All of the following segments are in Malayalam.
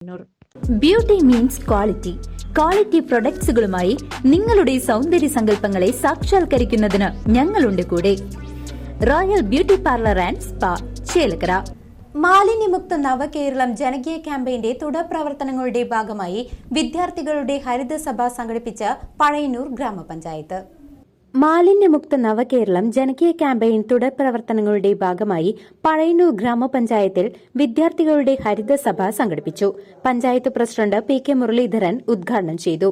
Pazhayannur. Beauty means quality. Quality പ്രൊഡക്ട്സുകളുമായി നിങ്ങളുടെ സൗന്ദര്യ സങ്കല്പങ്ങളെ സാക്ഷാത്കരിക്കുന്നതിന് ഞങ്ങളുണ്ട് കൂടെ. Royal beauty parlour and spa, Chelakkara. മാലിന്യമുക്ത നവകേരളം ജനകീയ ക്യാമ്പയിന്റെ തുടർ പ്രവർത്തനങ്ങളുടെ ഭാഗമായി വിദ്യാർത്ഥികളുടെ ഹരിതസഭ സംഘടിപ്പിച്ച പഴയന്നൂർ ഗ്രാമപഞ്ചായത്ത്. മാലിന്യമുക്ത നവകേരളം ജനകീയ ക്യാമ്പയിൻ തുടർ പ്രവർത്തനങ്ങളുടെ ഭാഗമായി പഴയന്നൂർ ഗ്രാമപഞ്ചായത്തിൽ വിദ്യാർത്ഥികളുടെ ഹരിതസഭ സംഘടിപ്പിച്ചു. Panchayat president P K Muraleedharan ഉദ്ഘാടനം ചെയ്തു.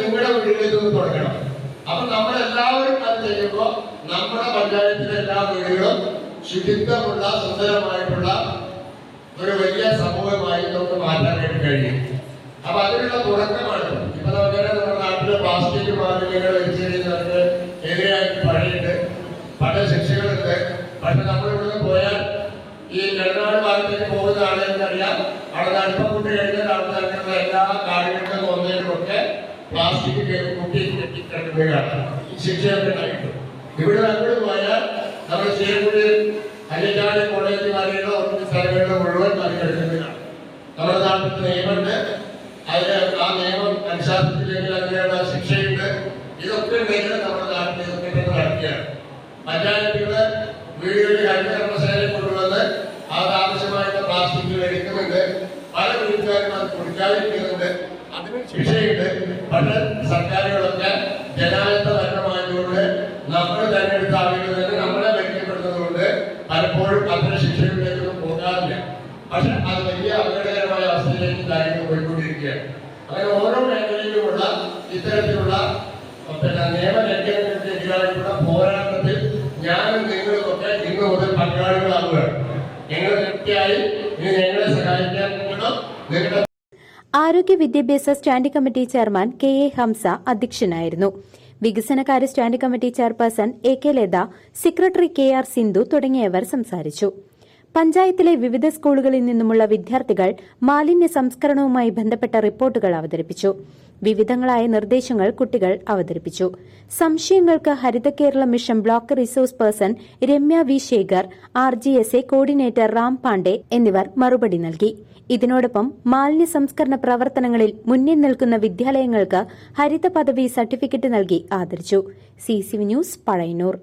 നിങ്ങളുടെ വീട്ടിലേക്ക് തുടങ്ങണം. അപ്പൊ നമ്മളെല്ലാവരും അത് ചെയ്യുമ്പോൾ നമ്മുടെ പഞ്ചായത്തിലെ എല്ലാ വീടുകളും ശുചിത്വമുള്ള സുന്ദരമായിട്ടുള്ള ഒരു വലിയ സമൂഹമായി നമുക്ക് മാറ്റാനായിട്ട് കഴിയും. അപ്പൊ അതിനുള്ള തുടക്കമാണ്. ഇപ്പൊ നമുക്കറിയാം, നമ്മുടെ നാട്ടിലെ പ്ലാസ്റ്റിക് മാലിന്യങ്ങൾ വലിച്ചെറിയുന്നവർക്ക് എതിരായിട്ട് പഴയുണ്ട്, പല ശിക്ഷകളുണ്ട്. പക്ഷെ നമ്മളിവിടെ പോയാൽ ഈ നെടുനാട് ഭാഗത്തേക്ക് പോകുന്ന ആളുകൾക്കറിയാം, അവിടെ അടുപ്പം കൊണ്ട് കഴിഞ്ഞാൽ അവിടെ നടക്കുന്ന എല്ലാ കാടുകൾക്കും ഒന്നേലുമൊക്കെ പ്ലാസ്റ്റിക് കുട്ടി കെട്ടിക്കിടക്കുന്നതാണ് ശിക്ഷയൊക്കെ ഉണ്ടായിട്ടും. ഇവിടെ നമ്മൾ പോയാൽ നമ്മൾ ചേർക്കുടി അല്ലിക്കാട് കോളേജ് മാറിയുള്ള ഒന്നിന് സ്ഥലങ്ങളിലും മുഴുവൻ മറികടക്കുന്നതാണ്. നമ്മുടെ നാട്ടിൽ നിയമമുണ്ട്, അതിന് ആ നിയമം അനുശാസിച്ചില്ലെങ്കിൽ അങ്ങനെയുള്ള ശിക്ഷയുണ്ട്. ഇതൊക്കെ ഉണ്ടെങ്കിൽ നമ്മുടെ നാട്ടിൽ ഇതൊക്കെ നടക്കുകയാണ്. പഞ്ചായത്തുകള് വീടുകളിൽ ഹരിതകർമ്മസേനയെ കൊണ്ടുവന്ന് ആവശ്യമായിട്ടുള്ള പ്ലാസ്റ്റിക്കുകൾ എടുക്കുന്നുണ്ട്. പല വീട്ടുകാരും അത് കൊടുക്കാതിരിക്കുന്നുണ്ട്. അതിന് ശിക്ഷയുണ്ട്. പക്ഷെ സർക്കാരുകളൊക്കെ ജനാധിപത്യ ഭരണമായതുകൊണ്ട് നമ്മൾ തെരഞ്ഞെടുത്ത ആളുകൾ തന്നെ നമ്മളെ ഭരിക്കപ്പെടുന്നതുകൊണ്ട് പലപ്പോഴും അത്ര ശിക്ഷകളിലേക്കൊന്നും പോകാറില്ല. പക്ഷെ അത് വലിയ അപകടകരമായ അവസ്ഥയിലേക്ക് കാര്യങ്ങൾ പോയിക്കൊണ്ടിരിക്കുകയാണ്. അങ്ങനെ ഓരോ മേഖലയിലുമുള്ള ഇത്തരത്തിലുള്ള നിയമലംഘനങ്ങൾക്ക് എതിരായിട്ടുള്ള പോരാട്ടത്തിൽ ഞാനും നിങ്ങളുമൊക്കെ ഇന്ന് മുതൽ പങ്കാളികളാവുകയാണ്. നിങ്ങൾ തീർച്ചയായി ഇനി ഞങ്ങളെ സഹായിക്കാൻ നിങ്ങളുടെ ആരോഗ്യ വിദ്യാഭ്യാസ standing committee chairman K A Hamza അധ്യക്ഷനായിരുന്നു. വികസനകാര്യ standing committee chairperson A K Latha, secretary K R Sindhu തുടങ്ങിയവർ സംസാരിച്ചു. പഞ്ചായത്തിലെ വിവിധ സ്കൂളുകളിൽ നിന്നുമുള്ള വിദ്യാർത്ഥികൾ മാലിന്യ സംസ്കരണവുമായി ബന്ധപ്പെട്ട റിപ്പോർട്ടുകൾ അവതരിപ്പിച്ചു. വിവിധങ്ങളായ നിർദ്ദേശങ്ങൾ കുട്ടികൾ അവതരിപ്പിച്ചു. സംശയങ്ങൾക്ക് Haritha Kerala mission block resource person Ramya V Shekhar, RGSA coordinator Ram Pandey എന്നിവർ മറുപടി നൽകി. ഇതിനോടൊപ്പം മാലിന്യ സംസ്കരണ പ്രവർത്തനങ്ങളിൽ മുന്നിൽ നിൽക്കുന്ന വിദ്യാലയങ്ങൾക്ക് ഹരിത പദവി സർട്ടിഫിക്കറ്റ് നൽകി ആദരിച്ചു. CCV news, Pazhayannur.